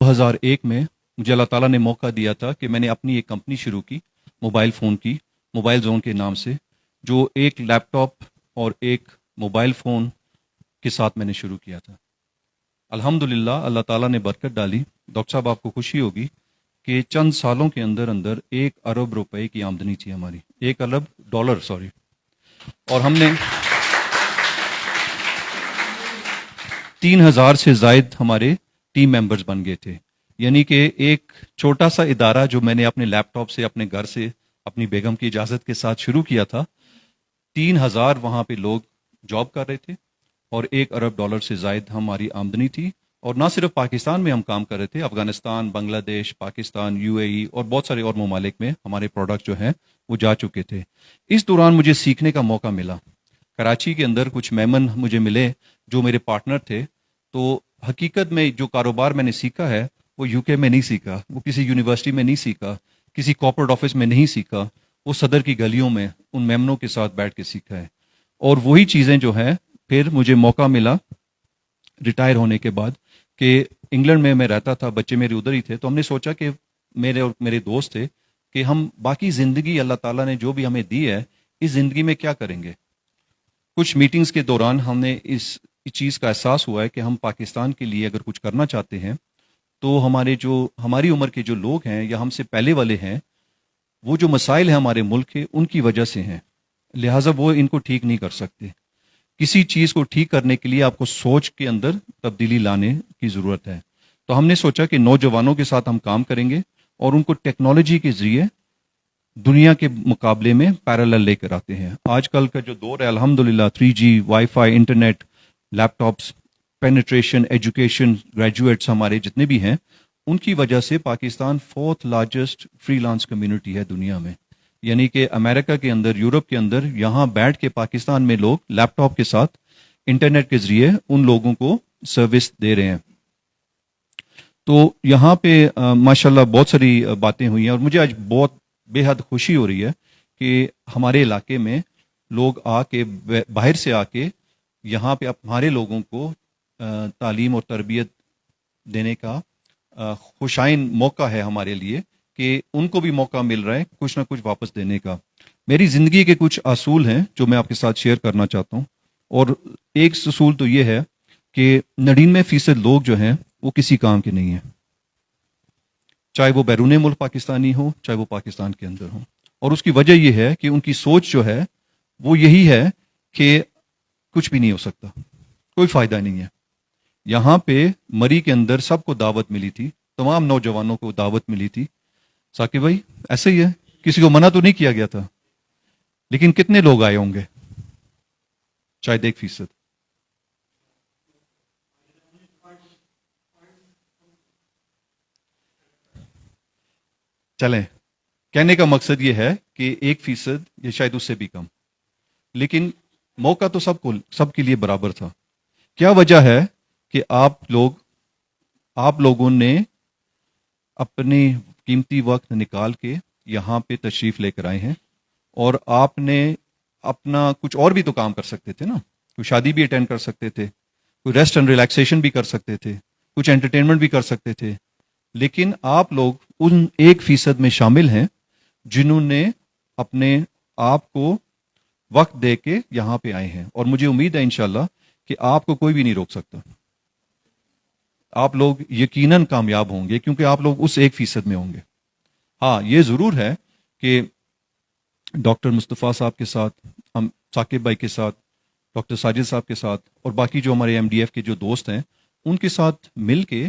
2001 میں مجھے اللہ تعالیٰ نے موقع دیا تھا کہ میں نے اپنی ایک کمپنی شروع کی موبائل فون کی، موبائل زون کے نام سے، جو ایک لیپ ٹاپ اور ایک موبائل فون کے ساتھ میں نے شروع کیا تھا۔ الحمدللہ اللہ تعالیٰ نے برکت ڈالی۔ ڈاکٹر صاحب آپ کو خوشی ہوگی کہ چند سالوں کے اندر 1 ارب روپے کی آمدنی تھی ہماری، 1 ارب ڈالر سوری، اور ہم نے 3000 سے زائد ہمارے ٹیم ممبرز بن گئے تھے۔ یعنی کہ ایک چھوٹا سا ادارہ جو میں نے اپنے لیپ ٹاپ سے اپنے گھر سے اپنی بیگم کی اجازت کے ساتھ شروع کیا تھا، 3000 وہاں پہ لوگ جاب کر رہے تھے اور 1 ارب ڈالر سے زائد ہماری آمدنی تھی۔ اور نہ صرف پاکستان میں ہم کام کر رہے تھے، افغانستان، بنگلہ دیش، پاکستان، UAE اور بہت سارے اور ممالک میں ہمارے پروڈکٹ جو ہیں وہ جا چکے تھے۔ اس دوران مجھے سیکھنے کا موقع ملا۔ کراچی کے اندر کچھ مہمان مجھے ملے جو میرے پارٹنر تھے، تو حقیقت میں جو کاروبار میں نے سیکھا ہے وہ UK میں نہیں سیکھا، وہ کسی یونیورسٹی میں نہیں سیکھا، کسی کارپوریٹ آفس میں نہیں سیکھا، وہ صدر کی گلیوں میں ان مہمانوں کے ساتھ بیٹھ کے سیکھا ہے۔ اور وہی چیزیں جو ہیں پھر مجھے موقع ملا ریٹائر ہونے کے بعد کہ انگلینڈ میں رہتا تھا، بچے میرے ادھر ہی تھے، تو ہم نے سوچا کہ میرے اور میرے دوست تھے کہ ہم باقی زندگی اللہ تعالیٰ نے جو بھی ہمیں دی ہے اس زندگی میں کیا کریں گے۔ کچھ میٹنگز کے دوران ہم نے اس چیز کا احساس ہوا ہے کہ ہم پاکستان کے لیے اگر کچھ کرنا چاہتے ہیں تو ہماری عمر کے جو لوگ ہیں یا ہم سے پہلے والے ہیں، وہ جو مسائل ہیں ہمارے ملک کے ان کی وجہ سے ہیں، لہٰذا وہ ان کو ٹھیک نہیں کر سکتے۔ کسی چیز کو ٹھیک کرنے کے لیے آپ کو سوچ کے اندر تبدیلی لانے کی ضرورت ہے۔ تو ہم نے سوچا کہ نوجوانوں کے ساتھ ہم کام کریں گے اور ان کو ٹیکنالوجی کے ذریعے دنیا کے مقابلے میں پیرالل لے کر آتے ہیں۔ آج کل کا جو دور ہے الحمدللہ 3G، وائی فائی، انٹرنیٹ، لیپ ٹاپس، پینیٹریشن، ایجوکیشن، گریجویٹس ہمارے جتنے بھی ہیں، ان کی وجہ سے Pakistan 4th largest free lance community ہے دنیا میں۔ یعنی کہ امریکہ کے اندر، یورپ کے اندر، یہاں بیٹھ کے پاکستان میں لوگ لیپ ٹاپ کے ساتھ انٹرنیٹ کے ذریعے ان لوگوں کو سروس دے رہے ہیں۔ تو یہاں پہ ماشاءاللہ بہت ساری باتیں ہوئی ہیں، اور مجھے آج بہت بے حد خوشی ہو رہی ہے کہ ہمارے علاقے میں لوگ آ کے باہر سے آ کے یہاں پہ ہمارے لوگوں کو تعلیم اور تربیت دینے کا خوشائن موقع ہے ہمارے لیے کہ ان کو بھی موقع مل رہا ہے کچھ نہ کچھ واپس دینے کا۔ میری زندگی کے کچھ اصول ہیں جو میں آپ کے ساتھ شیئر کرنا چاہتا ہوں، اور ایک اصول تو یہ ہے کہ 99% لوگ جو ہیں وہ کسی کام کے نہیں ہیں، چاہے وہ بیرون ملک پاکستانی ہو، چاہے وہ پاکستان کے اندر ہو۔ اور اس کی وجہ یہ ہے کہ ان کی سوچ جو ہے وہ یہی ہے کہ کچھ بھی نہیں ہو سکتا، کوئی فائدہ نہیں ہے۔ یہاں پہ مری کے اندر سب کو دعوت ملی تھی، تمام نوجوانوں کو دعوت ملی تھی۔ ثاقب بھائی ایسے ہی ہے، کسی کو منع تو نہیں کیا گیا تھا، لیکن کتنے لوگ آئے ہوں گے؟ شاید 1%۔ چلیں، کہنے کا مقصد یہ ہے کہ 1% یا شاید اس سے بھی کم، لیکن موقع تو سب کے لیے برابر تھا۔ کیا وجہ ہے کہ آپ لوگوں نے اپنی قیمتی وقت نکال کے یہاں پہ تشریف لے کر آئے ہیں، اور آپ نے اپنا کچھ اور بھی تو کام کر سکتے تھے نا، کوئی شادی بھی اٹینڈ کر سکتے تھے، کوئی ریسٹ اینڈ ریلیکسیشن بھی کر سکتے تھے، کچھ انٹرٹینمنٹ بھی کر سکتے تھے، لیکن آپ لوگ ان 1% میں شامل ہیں جنہوں نے اپنے آپ کو وقت دے کے یہاں پہ آئے ہیں، اور مجھے امید ہے انشاءاللہ کہ آپ کو کوئی بھی نہیں روک سکتا۔ آپ لوگ یقیناً کامیاب ہوں گے کیونکہ آپ لوگ اس 1% میں ہوں گے۔ ہاں یہ ضرور ہے کہ ڈاکٹر مصطفیٰ صاحب کے ساتھ، ہم ثاقب بھائی کے ساتھ، ڈاکٹر ساجد صاحب کے ساتھ، اور باقی جو ہمارے MDF کے جو دوست ہیں ان کے ساتھ مل کے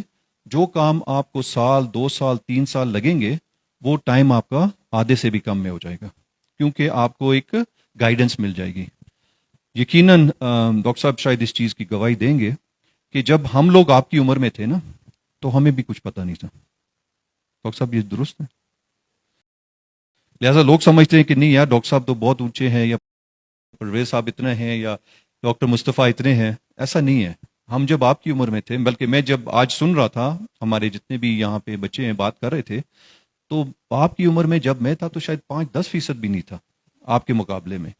جو کام آپ کو 1 2 سال 3 سال لگیں گے، وہ ٹائم آپ کا آدھے سے بھی کم میں ہو جائے گا، کیونکہ آپ کو ایک گائیڈنس مل جائے گی۔ یقیناً ڈاکٹر صاحب شاید اس چیز کی گواہی دیں گے کہ جب ہم لوگ آپ کی عمر میں تھے نا تو ہمیں بھی کچھ پتہ نہیں تھا۔ ڈاکٹر صاحب یہ درست ہے؟ لہٰذا لوگ سمجھتے ہیں کہ نہیں یار ڈاکٹر صاحب تو بہت اونچے ہیں، یا پرویز صاحب اتنے ہیں، یا ڈاکٹر مصطفیٰ اتنے ہیں۔ ایسا نہیں ہے۔ ہم جب آپ کی عمر میں تھے، بلکہ میں جب آج سن رہا تھا، ہمارے جتنے بھی یہاں پہ بچے ہیں بات کر رہے تھے، تو آپ کی عمر میں جب میں تھا تو شاید 5-10% بھی نہیں تھا آپ کے مقابلے میں۔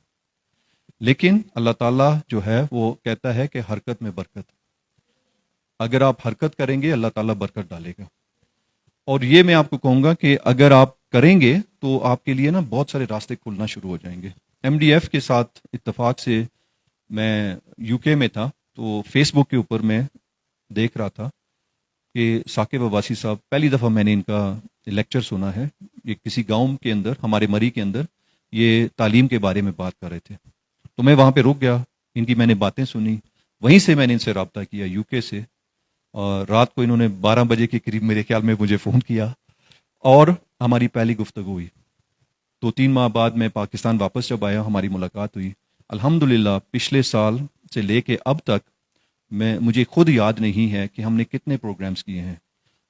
لیکن اللہ تعالیٰ جو ہے وہ کہتا ہے کہ حرکت میں برکت، اگر آپ حرکت کریں گے اللہ تعالیٰ برکت ڈالے گا۔ اور یہ میں آپ کو کہوں گا کہ اگر آپ کریں گے تو آپ کے لیے نا بہت سارے راستے کھلنا شروع ہو جائیں گے. ایم ڈی ایف کے ساتھ اتفاق سے میں یو کے میں تھا تو فیس بک کے اوپر میں دیکھ رہا تھا کہ ثاقب عباسی صاحب پہلی دفعہ میں نے ان کا لیکچر سنا ہے. یہ کسی گاؤں کے اندر ہمارے مری کے اندر یہ تعلیم کے بارے میں بات کر رہے تھے. تو میں وہاں پہ رک گیا, ان کی میں نے باتیں سنی, وہیں سے میں نے ان سے رابطہ کیا یو کے سے, اور رات کو انہوں نے 12 بجے کے قریب میرے خیال میں مجھے فون کیا اور ہماری پہلی گفتگو ہوئی. 2-3 ماہ بعد میں پاکستان واپس جب آیا ہماری ملاقات ہوئی. الحمدللہ پچھلے سال سے لے کے اب تک مجھے خود یاد نہیں ہے کہ ہم نے کتنے پروگرامز کیے ہیں,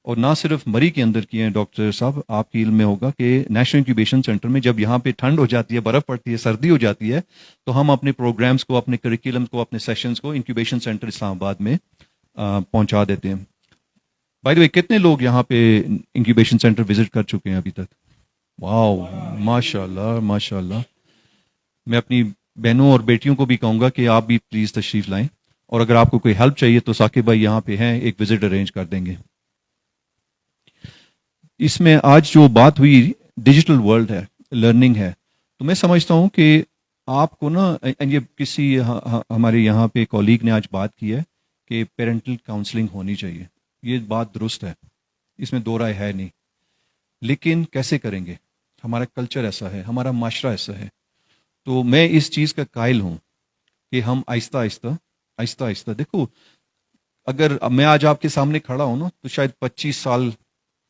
اور نہ صرف مری کے اندر کیے ہیں. ڈاکٹر صاحب آپ کی علم میں ہوگا کہ نیشنل انکیوبیشن سینٹر میں جب یہاں پہ ٹھنڈ ہو جاتی ہے, برف پڑتی ہے, سردی ہو جاتی ہے, تو ہم اپنے پروگرامز کو, اپنے کریکولم کو, اپنے سیشنز کو انکیوبیشن سینٹر اسلام آباد میں پہنچا دیتے ہیں. بائی دی وے کتنے لوگ یہاں پہ انکیوبیشن سینٹر وزٹ کر چکے ہیں ابھی تک؟ واو, ماشاء اللہ ماشاء اللہ. میں اپنی بہنوں اور بیٹیوں کو بھی کہوں گا کہ آپ بھی پلیز تشریف لائیں, اور اگر آپ کو کوئی ہیلپ چاہیے تو ثاقب بھائی یہاں پہ ہیں, ایک وزٹ ارینج کر دیں گے. اس میں آج جو بات ہوئی ڈیجیٹل ورلڈ ہے, لرننگ ہے, تو میں سمجھتا ہوں کہ آپ کو نا, یہ کسی ہمارے یہاں پہ کولیگ نے آج بات کی ہے کہ پیرنٹل کاؤنسلنگ ہونی چاہیے. یہ بات درست ہے, اس میں دو رائے ہے نہیں, لیکن کیسے کریں گے؟ ہمارا کلچر ایسا ہے, ہمارا معاشرہ ایسا ہے. تو میں اس چیز کا قائل ہوں کہ ہم آہستہ آہستہ دیکھو, اگر میں آج آپ کے سامنے کھڑا ہوں نا تو شاید 25 سال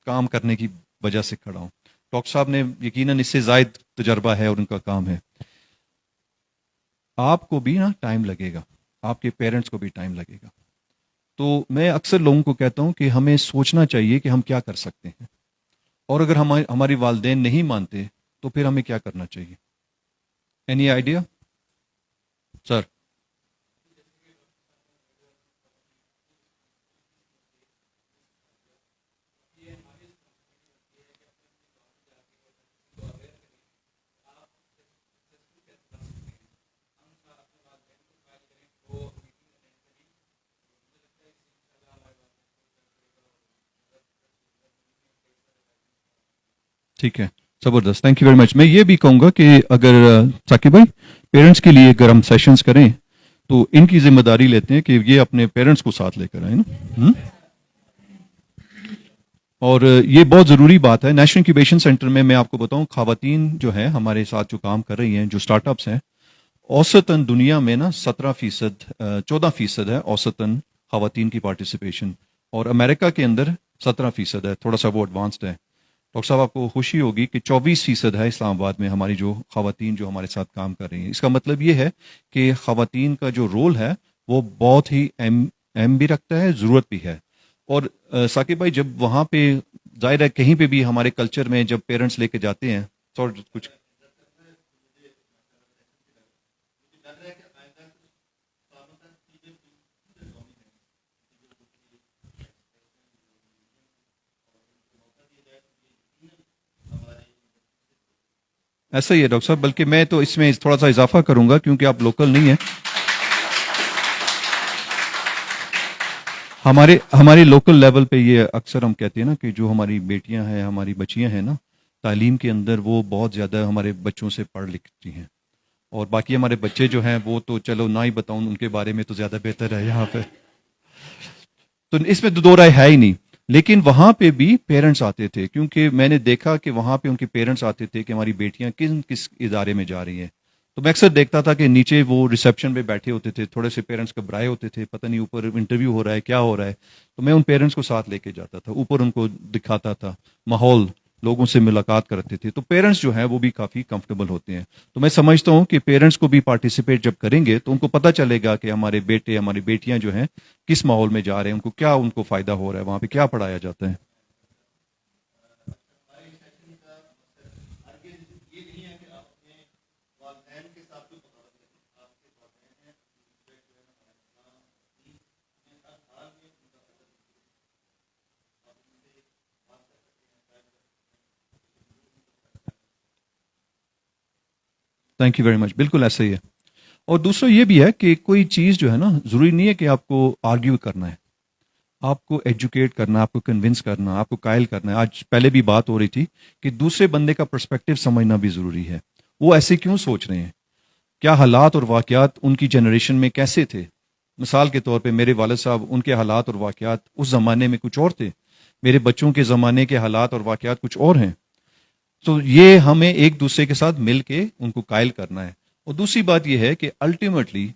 کام کرنے کی وجہ سے کھڑا ہوں. ڈاکٹر صاحب نے یقیناً اس سے زائد تجربہ ہے اور ان کا کام ہے. آپ کو بھی نا ٹائم لگے گا, آپ کے پیرنٹس کو بھی ٹائم لگے گا. تو میں اکثر لوگوں کو کہتا ہوں کہ ہمیں سوچنا چاہیے کہ ہم کیا کر سکتے ہیں, اور اگر ہماری والدین نہیں مانتے تو پھر ہمیں کیا کرنا چاہیے. اینی آئیڈیا سر؟ ٹھیک ہے, زبردست, تھینک یو ویری مچ. میں یہ بھی کہوں گا کہ اگر ثاقب بھائی پیرنٹس کے لیے اگر ہم سیشنز کریں تو ان کی ذمہ داری لیتے ہیں کہ یہ اپنے پیرنٹس کو ساتھ لے کر آئیں نا. اور یہ بہت ضروری بات ہے. نیشنل انکیوبیشن سینٹر میں آپ کو بتاؤں, خواتین جو ہیں ہمارے ساتھ جو کام کر رہی ہیں, جو اسٹارٹ اپس ہیں, اوسطاً دنیا میں نا 17%, 14% ہے اوسطاً خواتین کی پارٹیسپیشن, اور امریکہ کے اندر 17% ہے, تھوڑا سا وہ ایڈوانسڈ ہے. ڈاکٹر صاحب آپ کو خوشی ہوگی کہ 24% ہے اسلام آباد میں ہماری جو خواتین جو ہمارے ساتھ کام کر رہی ہیں. اس کا مطلب یہ ہے کہ خواتین کا جو رول ہے وہ بہت ہی اہم بھی رکھتا ہے, ضرورت بھی ہے. اور ثاقب بھائی جب وہاں پہ ظاہر ہے کہیں پہ بھی ہمارے کلچر میں جب پیرنٹس لے کے جاتے ہیں تو کچھ ایسا ہی ہے ڈاکٹر صاحب, بلکہ میں تو اس میں تھوڑا سا اضافہ کروں گا کیونکہ آپ لوکل نہیں ہیں. ہمارے لوکل لیول پہ یہ اکثر ہم کہتے ہیں نا کہ جو ہماری بیٹیاں ہیں, ہماری بچیاں ہیں نا, تعلیم کے اندر وہ بہت زیادہ ہمارے بچوں سے پڑھ لکھتی ہیں, اور باقی ہمارے بچے جو ہیں وہ تو چلو نہ ہی بتاؤں, ان کے بارے میں تو زیادہ بہتر ہے یہاں پہ, تو اس میں دو رائے ہے ہی نہیں. لیکن وہاں پہ بھی پیرنٹس آتے تھے, کیونکہ میں نے دیکھا کہ وہاں پہ ان کے پیرنٹس آتے تھے کہ ہماری بیٹیاں کس ادارے میں جا رہی ہیں. تو میں اکثر دیکھتا تھا کہ نیچے وہ ریسیپشن پہ بیٹھے ہوتے تھے, تھوڑے سے پیرنٹس گھبرائے ہوتے تھے, پتہ نہیں اوپر انٹرویو ہو رہا ہے کیا ہو رہا ہے. تو میں ان پیرنٹس کو ساتھ لے کے جاتا تھا, اوپر ان کو دکھاتا تھا ماحول, لوگوں سے ملاقات کرتے تھے. تو پیرنٹس جو ہیں وہ بھی کافی کمفرٹیبل ہوتے ہیں. تو میں سمجھتا ہوں کہ پیرنٹس کو بھی پارٹیسپیٹ جب کریں گے تو ان کو پتہ چلے گا کہ ہمارے بیٹے, ہماری بیٹیاں جو ہیں کس ماحول میں جا رہے ہیں, ان کو کیا ان کو فائدہ ہو رہا ہے, وہاں پہ کیا پڑھایا جاتا ہے. تھینک یو ویری مچ, بالکل ایسا ہی ہے. اور دوسرا یہ بھی ہے کہ کوئی چیز جو ہے نا, ضروری نہیں ہے کہ آپ کو آرگیو کرنا ہے. آپ کو ایجوکیٹ کرنا، آپ کو کنونس کرنا، آپ کو قائل کرنا ہے. آج پہلے بھی بات ہو رہی تھی کہ دوسرے بندے کا پرسپیکٹو سمجھنا بھی ضروری ہے. وہ ایسے کیوں سوچ رہے ہیں، کیا حالات اور واقعات ان کی جنریشن میں کیسے تھے. مثال کے طور پہ میرے والد صاحب، ان کے حالات اور واقعات اس زمانے میں کچھ اور تھے، میرے بچوں کے زمانے کے حالات اور واقعات کچھ اور ہیں. تو یہ ہمیں ایک دوسرے کے ساتھ مل کے ان کو قائل کرنا ہے. اور دوسری بات یہ ہے کہ الٹیمیٹلی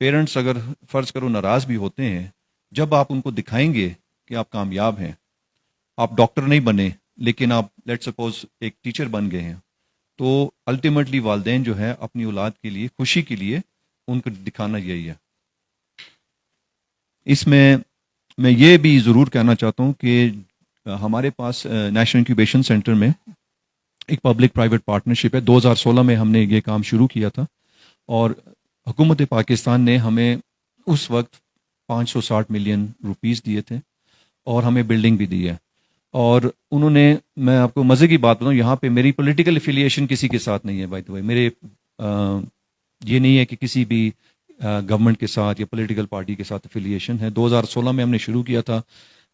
پیرنٹس اگر فرض کرو ناراض بھی ہوتے ہیں، جب آپ ان کو دکھائیں گے کہ آپ کامیاب ہیں، آپ ڈاکٹر نہیں بنے لیکن آپ لیٹ سپوز ایک ٹیچر بن گئے ہیں، تو الٹیمیٹلی والدین جو ہے اپنی اولاد کے لیے خوشی کے لیے ان کو دکھانا یہی ہے. اس میں یہ بھی ضرور کہنا چاہتا ہوں کہ ہمارے پاس نیشنل انکیوبیشن سینٹر میں ایک پبلک پرائیویٹ پارٹنرشپ ہے. 2016 میں ہم نے یہ کام شروع کیا تھا اور حکومت پاکستان نے ہمیں اس وقت 560 ملین روپیز دیے تھے اور ہمیں بلڈنگ بھی دی ہے. اور انہوں نے، میں آپ کو مزے کی بات بتاؤں، یہاں پہ میری پولیٹیکل افیلیشن کسی کے ساتھ نہیں ہے بائی دا وے. میرے یہ نہیں ہے کہ کسی بھی گورنمنٹ کے ساتھ یا پولیٹیکل پارٹی کے ساتھ افیلیشن ہے. 2016 میں ہم نے شروع کیا تھا.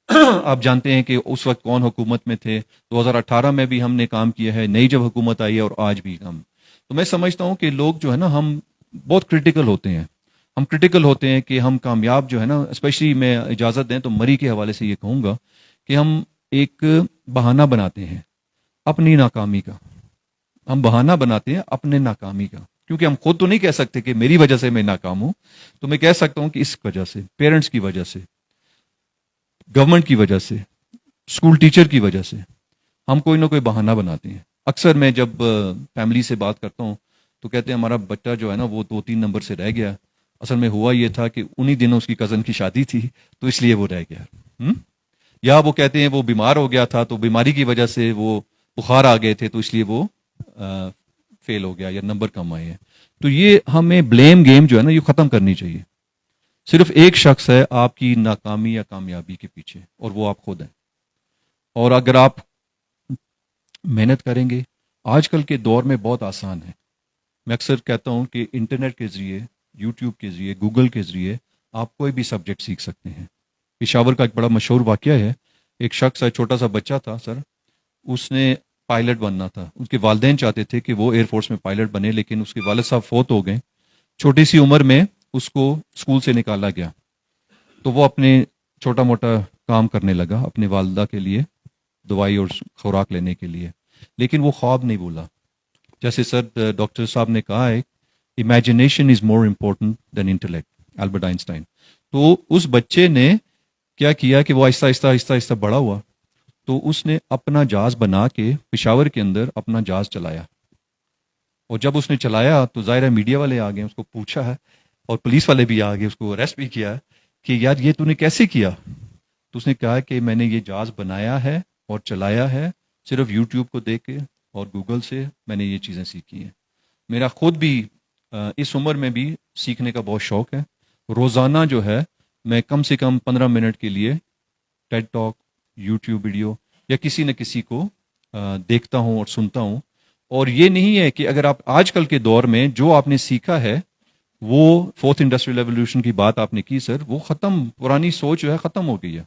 آپ جانتے ہیں کہ اس وقت کون حکومت میں تھے. 2018 میں بھی ہم نے کام کیا ہے، نئی جب حکومت آئی ہے، اور آج بھی ہم. تو میں سمجھتا ہوں کہ لوگ جو ہے نا، ہم بہت کرٹیکل ہوتے ہیں. ہم کرٹیکل ہوتے ہیں کہ ہم کامیاب جو ہے نا، اسپیشلی میں اجازت دیں تو مری کے حوالے سے یہ کہوں گا کہ ہم ایک بہانہ بناتے ہیں اپنی ناکامی کا. ہم بہانہ بناتے ہیں اپنے ناکامی کا، کیونکہ ہم خود تو نہیں کہہ سکتے کہ میری وجہ سے میں ناکام ہوں. تو میں کہہ سکتا ہوں کہ اس وجہ سے، پیرنٹس کی وجہ سے، گورنمنٹ کی وجہ سے، اسکول ٹیچر کی وجہ سے ہم کوئی نہ کوئی بہانہ بناتے ہیں. اکثر میں جب فیملی سے بات کرتا ہوں تو کہتے ہیں ہمارا بچہ جو ہے نا وہ 2-3 نمبر سے رہ گیا. اصل میں ہوا یہ تھا کہ انہی دنوں اس کی کزن کی شادی تھی تو اس لیے وہ رہ گیا. یا وہ کہتے ہیں وہ بیمار ہو گیا تھا تو بیماری کی وجہ سے وہ بخار آ گئے تھے تو اس لیے وہ فیل ہو گیا یا نمبر کم آئے ہیں. تو یہ ہمیں بلیم گیم جو ہے نا یہ ختم کرنی چاہیے. صرف ایک شخص ہے آپ کی ناکامی یا کامیابی کے پیچھے، اور وہ آپ خود ہیں. اور اگر آپ محنت کریں گے، آج کل کے دور میں بہت آسان ہے. میں اکثر کہتا ہوں کہ انٹرنیٹ کے ذریعے، یوٹیوب کے ذریعے، گوگل کے ذریعے آپ کوئی بھی سبجیکٹ سیکھ سکتے ہیں. پشاور کا ایک بڑا مشہور واقعہ ہے. ایک شخص ہے، چھوٹا سا بچہ تھا سر، اس نے پائلٹ بننا تھا. اس کے والدین چاہتے تھے کہ وہ ایئر فورس میں پائلٹ بنے، لیکن اس کے والد صاحب فوت ہو گئے. چھوٹی سی عمر میں اس کو اسکول سے نکالا گیا. تو وہ اپنے چھوٹا موٹا کام کرنے لگا اپنے والدہ کے لیے، دوائی اور خوراک لینے کے لیے. لیکن وہ خواب نہیں بولا. جیسے سر ڈاکٹر صاحب نے کہا ہے، امیجنیشن از مور امپورٹنٹ دین انٹلیکٹ، البرٹ آئنسٹائن. تو اس بچے نے کیا کیا کہ وہ آہستہ آہستہ آہستہ آہستہ بڑا ہوا. تو اس نے اپنا جہاز بنا کے پشاور کے اندر اپنا جہاز چلایا. اور جب اس نے چلایا تو ظاہر ہے میڈیا والے آ گئے، اس کو پوچھا ہے، اور پولیس والے بھی آ گئے، اس کو اریسٹ بھی کیا کہ یار یہ تو نے کیسے کیا. تو اس نے کہا کہ میں نے یہ جہاز بنایا ہے اور چلایا ہے صرف یوٹیوب کو دیکھ کے اور گوگل سے میں نے یہ چیزیں سیکھی ہیں. میرا خود بھی اس عمر میں بھی سیکھنے کا بہت شوق ہے. روزانہ جو ہے میں کم سے کم 15 منٹ کے لیے ٹیڈ ٹاک، یوٹیوب ویڈیو یا کسی نہ کسی کو دیکھتا ہوں اور سنتا ہوں. اور یہ نہیں ہے کہ اگر آپ آج کل کے دور میں جو آپ نے سیکھا ہے، وہ فورتھ انڈسٹریل ریولوشن کی بات آپ نے کی سر، وہ ختم، پرانی سوچ جو ہے ختم ہو گئی ہے.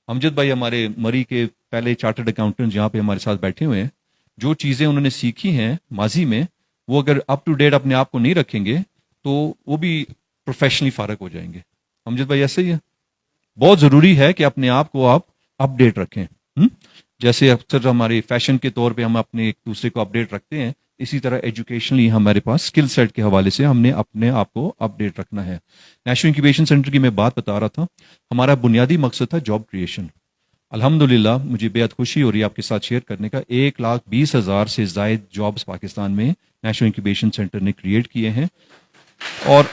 امجد بھائی ہمارے مری کے پہلے چارٹرڈ اکاؤنٹنٹ جہاں پہ ہمارے ساتھ بیٹھے ہوئے ہیں، جو چیزیں انہوں نے سیکھی ہیں ماضی میں، وہ اگر اپ ٹو ڈیٹ اپنے آپ کو نہیں رکھیں گے تو وہ بھی پروفیشنلی فارغ ہو جائیں گے. امجد بھائی ایسے ہی ہے. بہت ضروری ہے کہ اپنے آپ کو آپ اپ ڈیٹ رکھیں. جیسے اکثر ہمارے فیشن کے طور پہ ہم اپنے ایک دوسرے کو اپ ڈیٹ رکھتے ہیں، اسی طرح ایجوکیشنلی ہمارے پاس اسکل سیٹ کے حوالے سے ہم نے اپنے آپ کو اپ ڈیٹ رکھنا ہے. نیشنل انکیوبیشن سینٹر کی میں بات بتا رہا تھا، ہمارا بنیادی مقصد تھا جاب کریشن. الحمدللہ مجھے بے حد خوشی ہو رہی ہے آپ کے ساتھ شیئر کرنے کا، 1,20,000 سے زائد جابس پاکستان میں نیشنل انکیوبیشن سینٹر نے کریٹ کیے ہیں، اور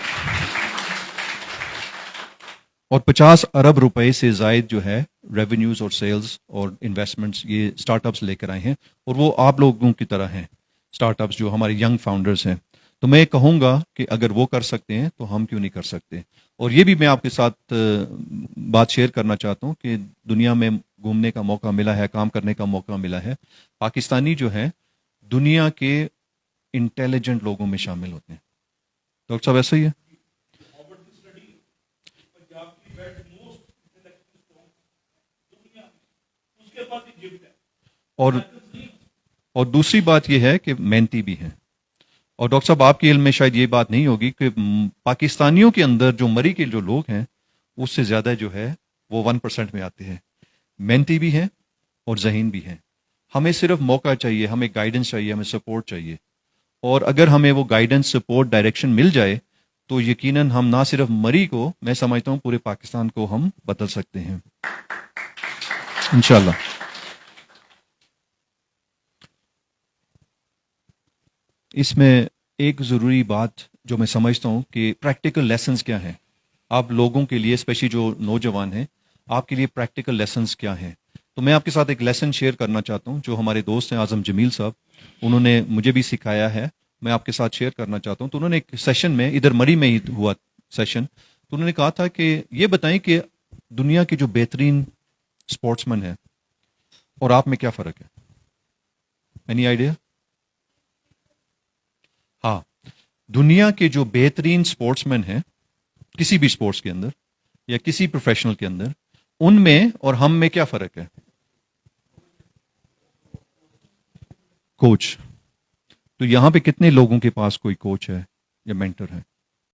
50 ارب روپے سے زائد جو ہے ریونیوز اور سیلز اور انویسٹمنٹس یہ سٹارٹ اپس لے کر آئے ہیں. اور وہ آپ لوگوں کی طرح ہیں سٹارٹ اپس جو ہمارے ینگ فاؤنڈرز ہیں. تو میں کہوں گا کہ اگر وہ کر سکتے ہیں تو ہم کیوں نہیں کر سکتے. اور یہ بھی میں آپ کے ساتھ بات شیئر کرنا چاہتا ہوں کہ دنیا میں گھومنے کا موقع ملا ہے، کام کرنے کا موقع ملا ہے. پاکستانی جو ہیں دنیا کے انٹیلیجنٹ لوگوں میں شامل ہوتے ہیں. ڈاکٹر صاحب ایسا ہی ہے؟ اور اور دوسری بات یہ ہے کہ محنتی بھی ہیں. اور ڈاکٹر صاحب آپ کے علم میں شاید یہ بات نہیں ہوگی کہ پاکستانیوں کے اندر جو مری کے جو لوگ ہیں اس سے زیادہ جو ہے وہ 1% میں آتے ہیں. محنتی بھی ہیں اور ذہین بھی ہیں. ہمیں صرف موقع چاہیے, ہمیں گائیڈنس چاہیے, ہمیں سپورٹ چاہیے. اور اگر ہمیں وہ گائیڈنس, سپورٹ, ڈائریکشن مل جائے تو یقیناً ہم نہ صرف مری کو, میں سمجھتا ہوں پورے پاکستان کو ہم بدل سکتے ہیں انشاءاللہ. اس میں ایک ضروری بات جو میں سمجھتا ہوں کہ پریکٹیکل لیسنز کیا ہیں آپ لوگوں کے لیے, اسپیشلی جو نوجوان ہیں, آپ کے لیے پریکٹیکل لیسنز کیا ہیں. تو میں آپ کے ساتھ ایک لیسن شیئر کرنا چاہتا ہوں جو ہمارے دوست ہیں اعظم جمیل صاحب, انہوں نے مجھے بھی سکھایا ہے, میں آپ کے ساتھ شیئر کرنا چاہتا ہوں. تو انہوں نے ایک سیشن میں, ادھر مری میں ہی ہوا سیشن, تو انہوں نے کہا تھا کہ یہ بتائیں کہ دنیا کے جو بہترین اسپورٹس مین ہیں اور آپ میں کیا فرق ہے. Any idea? ہاں, دنیا کے جو بہترین اسپورٹس مین ہیں کسی بھی اسپورٹس کے اندر یا کسی پروفیشنل کے اندر, ان میں اور ہم میں کیا فرق ہے. کوچ. تو یہاں پہ کتنے لوگوں کے پاس کوئی کوچ ہے یا مینٹر ہے؟